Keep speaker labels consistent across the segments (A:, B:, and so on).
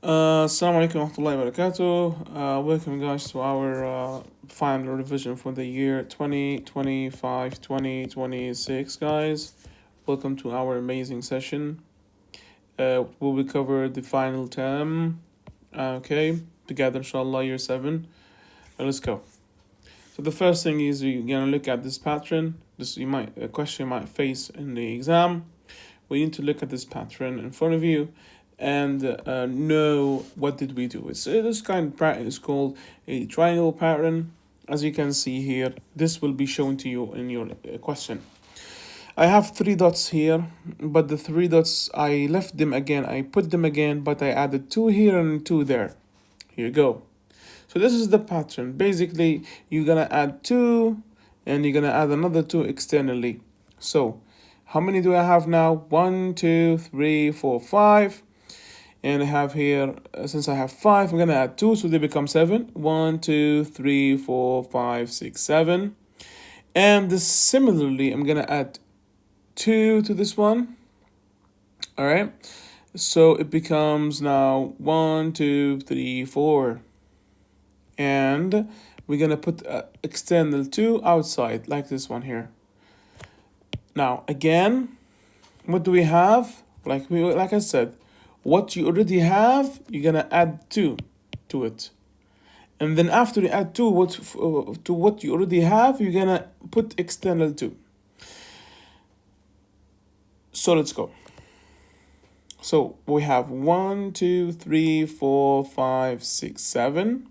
A: Assalamu alaikum wa rahmatullahi wa barakatuh. Welcome, guys, to our final revision for the year 2025 2026, guys. Welcome to our amazing session. Where we cover the final term. Okay, together, inshallah, year 7. Let's go. So, the first thing is you're going to look at this pattern. A question you might face in the exam. We need to look at this pattern in front of you and know what did we do. This kind of pattern is called a triangle pattern. As you can see here, this will be shown to you in your question. I have 3 dots here, but the 3 dots, I left them again. I put them again, but I added 2 here and 2 there. Here you go. So this is the pattern. Basically, you're gonna add 2 and you're gonna add another 2 externally. So how many do I have now? 1, 2, 3, 4, 5. And I have here, since I have 5, I'm gonna add 2, so they become 7. 1, 2, 3, 4, 5, 6, 7. And this, similarly, I'm gonna add 2 to this one. All right. So it becomes now 1, 2, 3, 4. And we're gonna put external 2 outside, like this one here. Now again, what do we have? Like I said, what you already have, you're gonna add 2 to it. And then after you add 2 to what you already have, you're gonna put external 2. So let's go. So we have 1, 2, 3, 4, 5, 6, 7.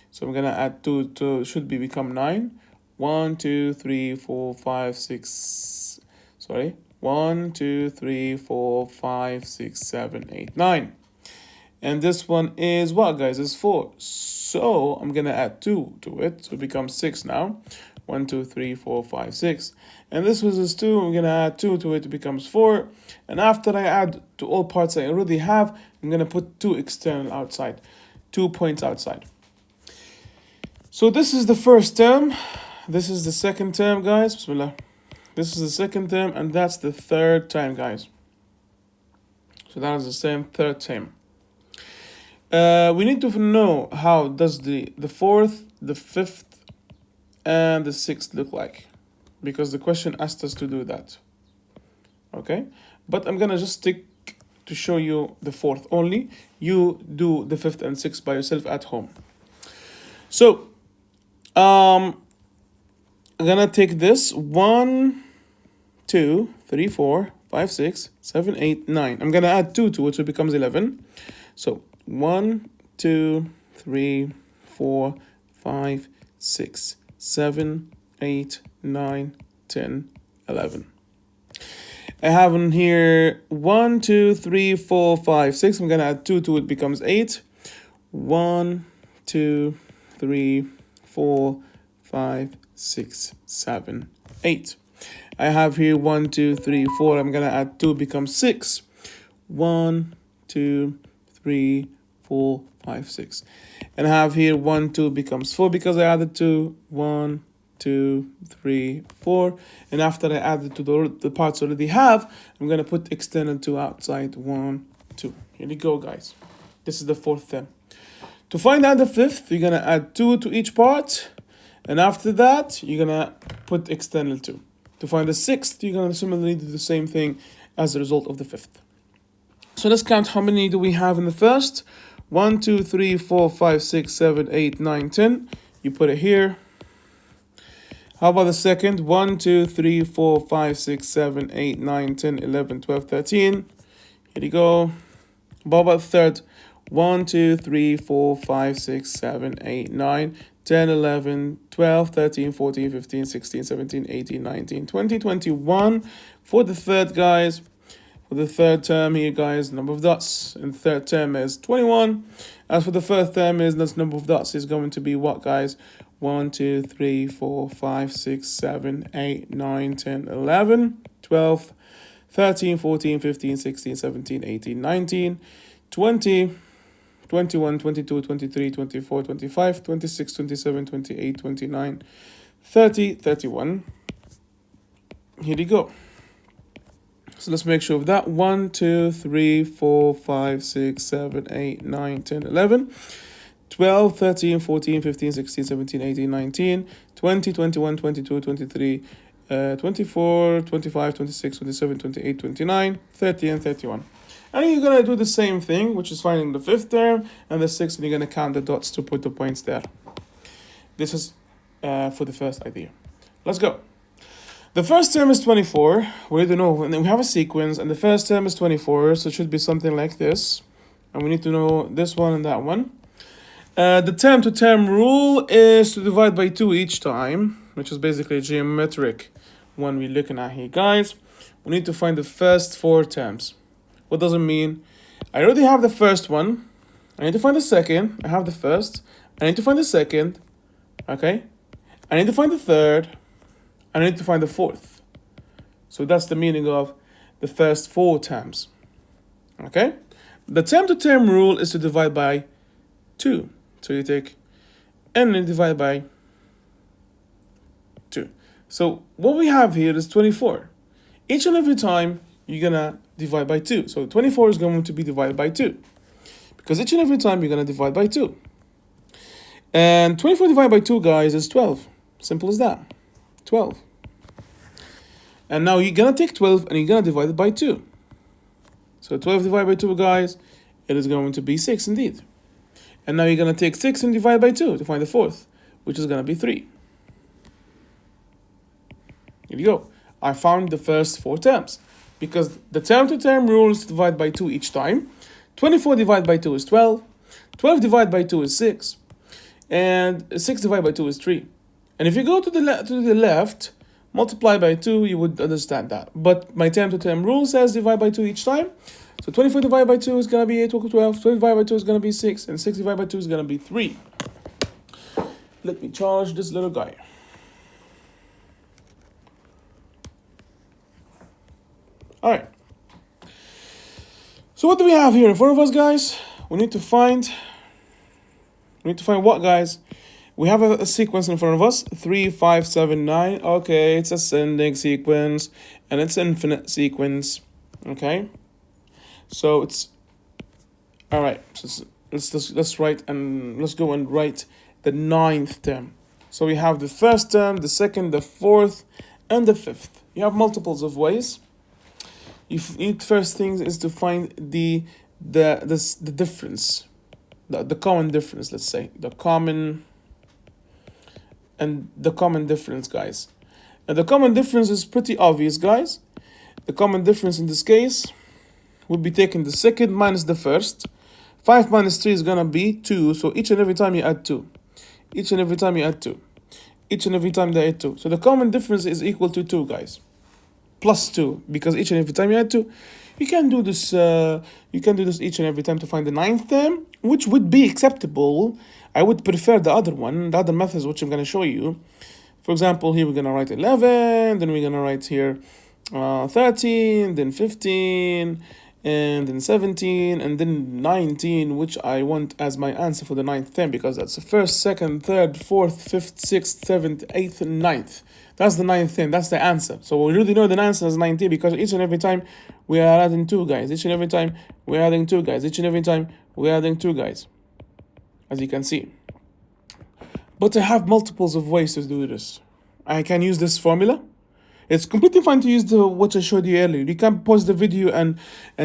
A: So I'm gonna add 2 to should be become 9. 1, 2, 3, 4, 5, 6. Sorry. 1, 2, 3, 4, 5, 6, 7, 8, 9. And this one is what, guys? It's 4. So I'm gonna add 2 to it. So it becomes 6 now. 1, 2, 3, 4, 5, 6. And this was is 2. I'm gonna add 2 to it. It becomes 4. And after I add to all parts I already have, I'm gonna put 2 external outside. 2 points outside. So this is the first term. This is the second term, guys. Bismillah. This is the second term, and that's the third term, guys. So that is the same third term. We need to know how does the fourth, the fifth, and the sixth look like, because the question asked us to do that. Okay, but I'm gonna just stick to show you the fourth only. You do the fifth and sixth by yourself at home. So I'm gonna take this 1, 2, 3, 4, 5, 6, 7, 8, 9. I'm gonna add 2 to it, so it becomes 11. So 1, 2, 3, 4, 5, 6, 7, 8, 9, 10, 11. I have in here 1, 2, 3, 4, 5, 6. I'm gonna add 2 to it, becomes 8. 1, 2, 3, 4, 5, 6, 7, 8. I have here 1, 2, 3, 4. I'm gonna add 2, becomes 6. 1, 2, 3, 4, 5, 6. And I have here 1, 2 becomes 4 because I added 2. 1, 2, 3, 4. And after I added to the parts I already have, I'm gonna put external 2 outside. 1, 2. Here we go, guys. This is the fourth term. To find out the fifth, you're gonna add 2 to each part, and after that, you're gonna put external 2. To find the sixth, you're gonna similarly do the same thing as a result of the fifth. So let's count how many do we have in the first. 1, 2, 3, 4, 5, 6, 7, 8, 9, 10. You put it here. How about the second? 1, 2, 3, 4, 5, 6, 7, 8, 9, 10, 11, 12, 13. Here you go. How about the third? 1, 2, 3, 4, 5, 6, 7, 8, 9, 10, 11, 12, 13, 14, 15, 16, 17, 18, 19, 20, 21. For the third, guys, for the third term here, guys, number of dots in the third term is 21. As for the first term, this number of dots is going to be what, guys? 1, 2, 3, 4, 5, 6, 7, 8, 9, 10, 11, 12, 13, 14, 15, 16, 17, 18, 19, 20, 21, 22, 23, 24, 25, 26, 27, 28, 29, 30, 31. Here you go. So let's make sure of that. 1, 2, 3, 4, 5, 6, 7, 8, 9, 10, 11, 12, 13, 14, 15, 16, 17, 18, 19, 20, 21, 22, 23, 24, 25, 26, 27, 28, 29, 30, and 31. And you're going to do the same thing, which is finding the fifth term and the sixth, and you're going to count the dots to put the points there. This is for the first idea. Let's go. The first term is 24. We don't know, and then we have a sequence, and the first term is 24, so it should be something like this. And we need to know this one and that one. The term-to-term rule is to divide by 2 each time, which is basically a geometric one we're looking at here, guys. We need to find the first 4 terms. What does it mean? I already have the first one. I need to find the second. I have the first. I need to find the second. Okay? I need to find the third. I need to find the fourth. So that's the meaning of the first 4 terms. Okay? The term-to-term rule is to divide by 2. So you take n and divide by 2. So what we have here is 24. Each and every time you're going to divide by 2. So 24 is going to be divided by 2. Because each and every time you're going to divide by 2. And 24 divided by 2, guys, is 12. Simple as that. 12. And now you're going to take 12 and you're going to divide it by 2. So 12 divided by 2, guys, it is going to be 6 indeed. And now you're going to take 6 and divide by 2 to find the fourth, which is going to be 3. Here you go. I found the first 4 terms. Because the term-to-term rule is to divide by 2 each time. 24 divided by 2 is 12. 12 divided by 2 is 6. And 6 divided by 2 is 3. And if you go to the left, multiply by 2, you would understand that. But my term-to-term rule says divide by 2 each time. So 24 divided by 2 is going to be 8 equal to 12. 12 divided by 2 is going to be 6. And 6 divided by 2 is going to be 3. Let me charge this little guy. Alright. So what do we have here in front of us, guys? We need to find what, guys? We have a sequence in front of us, 3, 5, 7, 9. Okay, it's ascending sequence, and it's infinite sequence. Okay, so it's all right. So let's write, and let's go and write the 9th term. So we have the first term, the second, the fourth, and the fifth. You have multiples of ways. You need first things is to find the difference, the common difference. Let's say the common difference, guys. And the common difference is pretty obvious, guys. The common difference in this case would be taking the second minus the first. 5 minus 3 is gonna be 2. So each and every time you add 2. Each and every time you add 2. Each and every time they add 2. So the common difference is equal to 2, guys. Plus 2, because each and every time you add 2, you can do this. You can do this each and every time to find the 9th term, which would be acceptable. I would prefer the other one, the other methods, which I'm going to show you. For example, here we're going to write 11, then we're going to write here 13, then 15, and then 17, and then 19, which I want as my answer for the 9th term, because that's the first, second, third, fourth, fifth, sixth, seventh, eighth, and 9th. That's the 9th term. That's the answer. So we already know the answer is 19 because each and every time we are adding 2, guys. Each and every time we're adding 2, guys. Each and every time we're adding 2, guys. As you can see. But I have multiples of ways to do this. I can use this formula. It's completely fine to use what I showed you earlier. You can pause the video and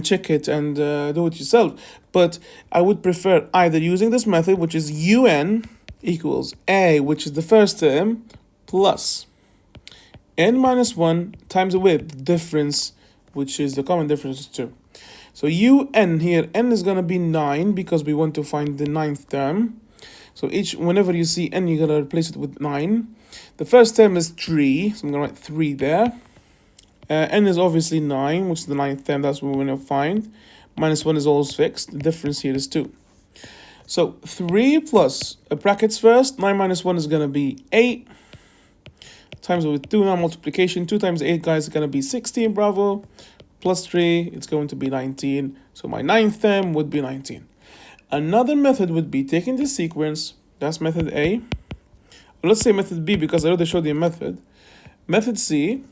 A: check it and do it yourself. But I would prefer either using this method, which is UN equals A, which is the first term, plus n minus 1 times the width difference, which is the common difference is 2. So UN here, n is going to be 9 because we want to find the 9th term. So whenever you see n, you're going to replace it with 9. The first term is 3, so I'm going to write 3 there. N is obviously 9, which is the 9th term, that's what we're going to find. Minus 1 is always fixed. The difference here is 2. So 3 plus, brackets first, 9 minus 1 is going to be 8. Times with 2 now multiplication. 2 times 8, guys, is going to be 16, bravo. Plus 3, it's going to be 19. So my 9th term would be 19. Another method would be taking this sequence. That's method A. Or let's say method B because I already showed you a method. Method C.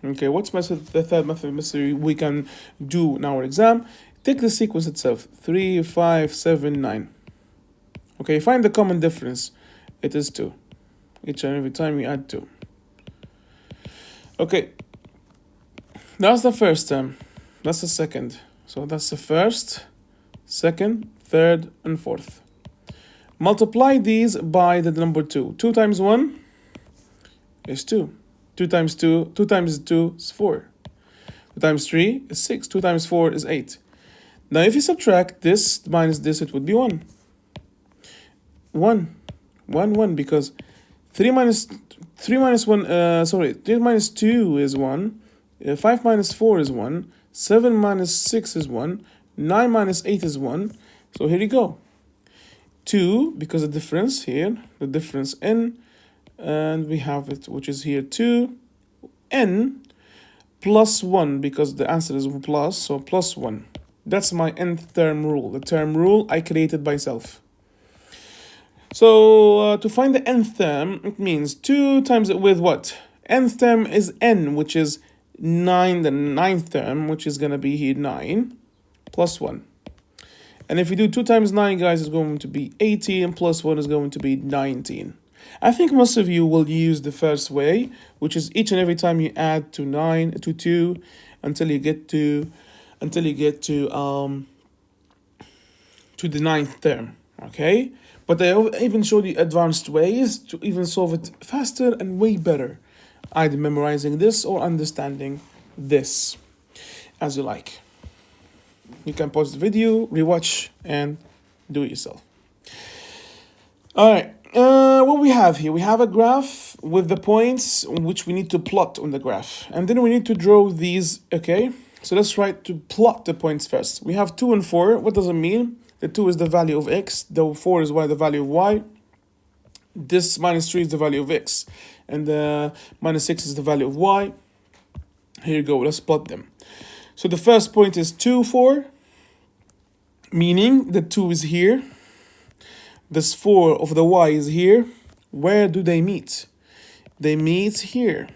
A: Okay, what's the third method we can do in our exam? Take the sequence itself, 3, 5, 7, 9. Okay, find the common difference. It is 2. Each and every time you add 2. Okay, that's the first term. That's the second. So that's the first, second, third, and fourth. Multiply these by the number 2. 2 times 1 is 2. 2 times 2 is 4. 2 times 3 is 6. 2 times 4 is 8. Now if you subtract this minus this, it would be 1. 1. 1, because 3 minus 2 is 1. 5 minus 4 is 1. 7 minus 6 is 1. 9 minus 8 is 1. So here you go. 2, because the difference here, the difference n, and we have it, which is here 2, n, plus 1, because the answer is plus, so plus 1. That's my nth term rule, the term rule I created myself. So to find the nth term, it means 2 times it with what? Nth term is n, which is 9, the ninth term, which is going to be here 9, plus 1. And if you do 2 times 9, guys, it's going to be 18, plus 1 is going to be 19. I think most of you will use the first way, which is each and every time you add to 2 until you get to the ninth term. Okay, but I even showed you advanced ways to even solve it faster and way better, either memorizing this or understanding this, as you like. You can pause the video, rewatch, and do it yourself. All right, what we have here, we have a graph with the points which we need to plot on the graph, and then we need to draw these. Okay, so let's try to plot the points first. We have 2 and 4. What does it mean? The 2 is the value of x, the 4 is the value of y. This minus 3 is the value of x, and the minus 6 is the value of y. Here you go, let's plot them. So the first point is 2, 4, meaning the 2 is here. This 4 of the y is here. Where do they meet? They meet here,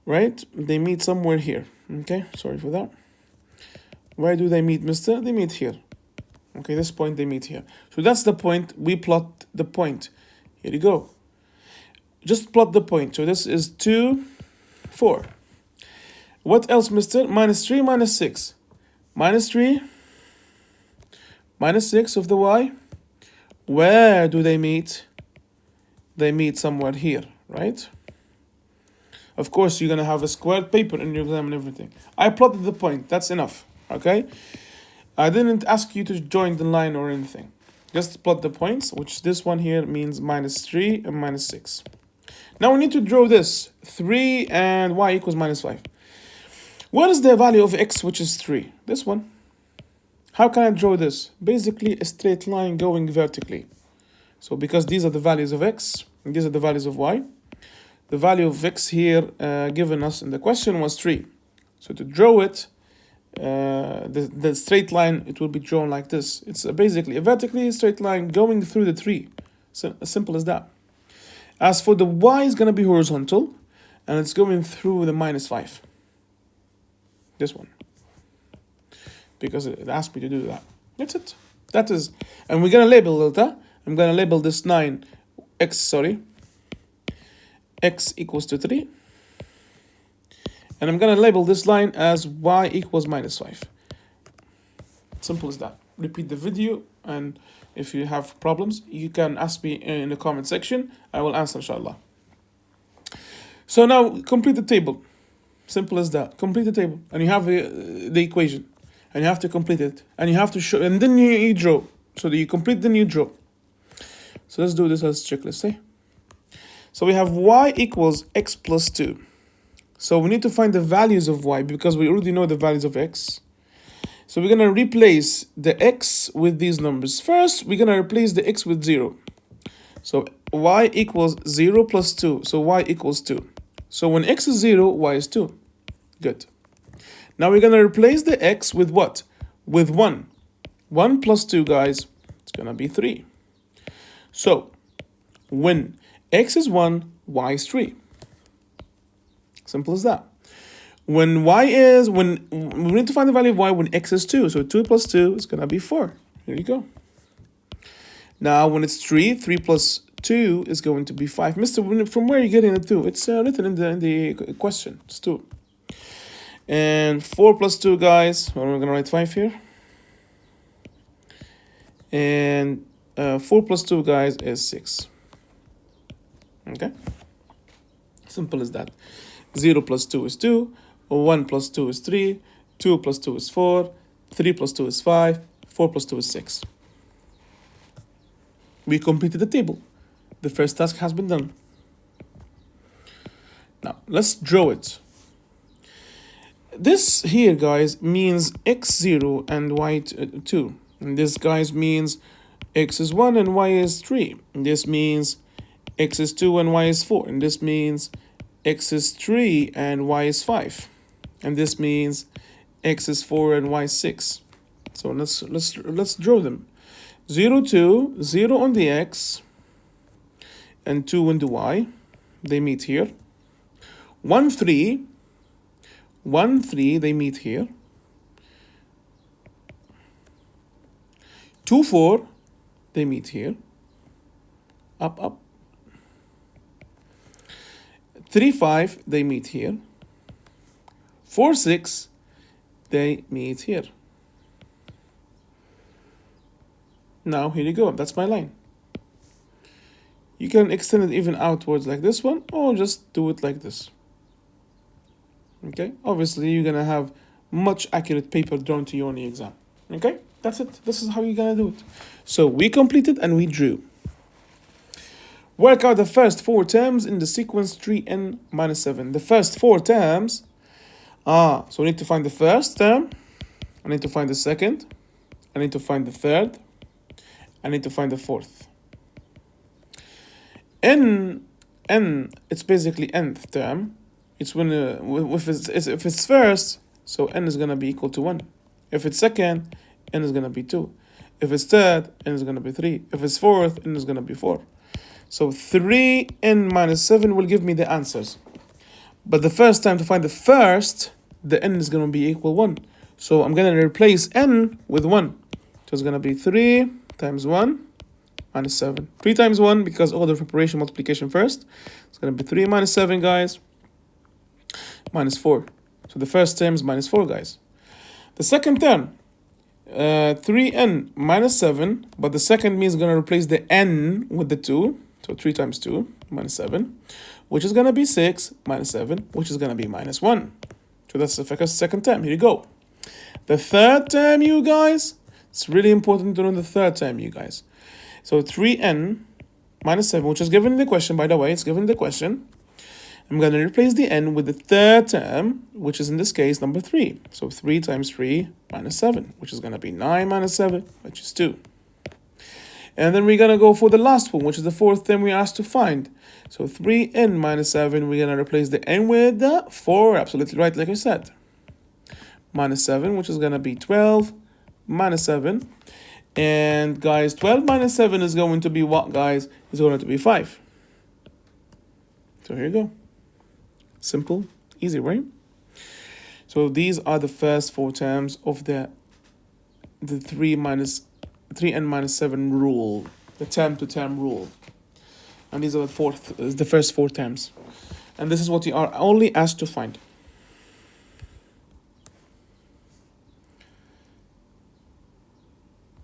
A: right? They meet somewhere here. Okay, sorry for that. Where do they meet, mister? They meet here. Okay, this point they meet here. So that's the point. We plot the point. Here you go. Just plot the point. So this is 2, 4. What else, mister? Minus 3, minus 6. Minus 3, minus 6 of the y. Where do they meet? They meet somewhere here, right? Of course, you're going to have a squared paper in your exam and everything. I plotted the point. That's enough, okay? I didn't ask you to join the line or anything. Just plot the points, which this one here means minus 3 and minus 6. Now we need to draw this. 3 and y equals minus 5. What is the value of x, which is 3? This one. How can I draw this? Basically, a straight line going vertically. So because these are the values of x, and these are the values of y, the value of x here given us in the question was 3. So to draw it, the straight line, it will be drawn like this. It's basically a vertically straight line going through the 3. So as simple as that. As for the y, is going to be horizontal, and it's going through the minus 5. This one. Because it asked me to do that. That's it. That is, and we're going to label that. I'm going to label this x equals to 3. And I'm going to label this line as y equals minus 5. Simple as that. Repeat the video, and if you have problems, you can ask me in the comment section. I will answer, inshallah. So now, complete the table. Simple as that. Complete the table. And you have the equation. And you have to complete it. And you have to show, and then you draw. So that you complete, then you draw. So let's do this as a checklist, eh? So we have y equals x plus 2. So we need to find the values of y because we already know the values of x. So we're going to replace the x with these numbers. First, we're going to replace the x with 0. So y equals 0 plus 2. So y equals 2. So when x is 0, y is 2. Good. Now we're going to replace the x with what? With 1. 1 plus 2, guys, it's going to be 3. So when x is 1, y is 3. Simple as that. When we need to find the value of y when x is 2. So 2 plus 2 is going to be 4. Here you go. Now, when it's 3 plus 2 is going to be 5. Mister, from where are you getting the 2? It's written in the question. It's 2. And 4 plus 2, guys. Well, we're going to write 5 here. And 4 plus 2, guys, is 6. Okay? Simple as that. 0 plus 2 is 2. 1 plus 2 is 3. 2 plus 2 is 4. 3 plus 2 is 5. 4 plus 2 is 6. We completed the table. The first task has been done. Now, let's draw it. This here, guys, means x0 and y2. And this, guys, means x is 1 and y is 3. And this means x is 2 and y is 4. And this means x is 3 and y is 5. And this means x is 4 and y is 6. So let's draw them. 0, 2, 0 on the x, and 2 on the y. They meet here. 1, 3, 1, 3, they meet here. 2, 4, they meet here. Up, up. 3, 5, they meet here. 4, 6, they meet here. Now, here you go. That's my line. You can extend it even outwards like this one, or just do it like this. Okay? Obviously, you're going to have much accurate paper drawn to you on the exam. Okay? That's it. This is how you're going to do it. So, we completed and we drew. Work out the first 4 terms in the sequence 3n minus 7. The first 4 terms. So we need to find the first term. I need to find the second. I need to find the third. I need to find the fourth. N, it's basically nth term. It's when if it's first, so n is gonna be equal to 1. If it's second, n is gonna be 2. If it's third, n is gonna be 3. If it's fourth, n is gonna be 4. So 3n minus 7 will give me the answers. But the first time to find the first, the n is gonna be equal 1. So I'm gonna replace n with 1. So it's gonna be 3 times 1 minus 7. 3 times 1 because order of operation multiplication first. It's going to be 3 minus 7, guys, minus 4. So the first term is minus 4, guys. The second term, 3n minus 7, but the second means going to replace the n with the 2. So 3 times 2 minus 7, which is going to be 6 minus 7, which is going to be minus 1. So that's the second term. Here you go. The third term, you guys, it's really important to know the third term, you guys. So 3n minus 7, which is given in the question, by the way, it's given in the question. I'm going to replace the n with the third term, which is in this case number 3. So 3 times 3 minus 7, which is going to be 9 minus 7, which is 2. And then we're going to go for the last one, which is the fourth term we asked to find. So 3n minus 7, we're going to replace the n with the 4, absolutely right, like I said. Minus 7, which is going to be 12 minus 7. And guys, 12 minus 7 is going to be what, guys? It's going to be 5. So here you go. Simple, easy, right? So these are the first 4 terms of the 3n minus 7 rule, the term to term rule. And these are the first 4 terms. And this is what you are only asked to find.